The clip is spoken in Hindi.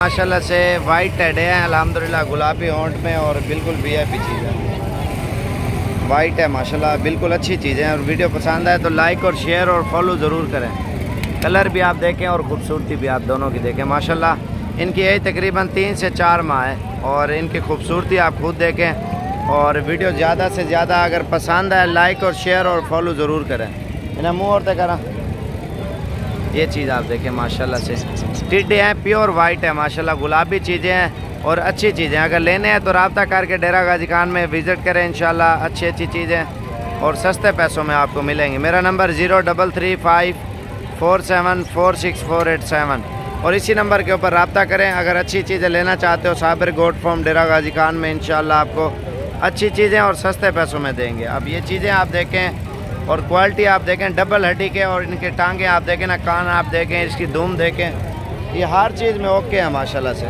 माशाल्लाह से वाइट टेडे हैं अल्हम्दुलिल्लाह, गुलाबी होंठ में और बिल्कुल वीआईपी चीज़ है। वाइट है माशाल्लाह, बिल्कुल अच्छी चीज़ें हैं। और वीडियो पसंद आए तो लाइक और शेयर और फॉलो ज़रूर करें। कलर भी आप देखें और ख़ूबसूरती भी आप दोनों की देखें। माशाल्लाह इनकी एज तकरीबन 3 से 4 माह है और इनकी खूबसूरती आप खुद देखें। और वीडियो ज़्यादा से ज़्यादा अगर पसंद आए लाइक और शेयर और फॉलो ज़रूर करें। इन्हें मुँह और तक करा, ये चीज़ आप देखें माशाल्लाह से टिड्डे हैं, प्योर वाइट है माशाल्लाह, गुलाबी चीज़ें हैं और अच्छी चीज़ें। अगर लेने हैं तो रब्ता करके डेरा गाजी खान में विज़िट करें, इंशाल्लाह अच्छी अच्छी चीज़ें और सस्ते पैसों में आपको मिलेंगी। मेरा नंबर 033547464887 और इसी नंबर के ऊपर रब्ता करें अगर अच्छी चीज़ें लेना चाहते हो। साबिर गोट फार्म डेरा गाजी खान में इंशाल्लाह आपको अच्छी चीज़ें और सस्ते पैसों में देंगे। अब ये चीज़ें आप देखें और क्वालिटी आप देखें, डबल हड्डी के और इनके टांगे आप देखें ना, कान आप देखें, इसकी धूम देखें, ये हर चीज़ में ओके है माशाल्लाह से।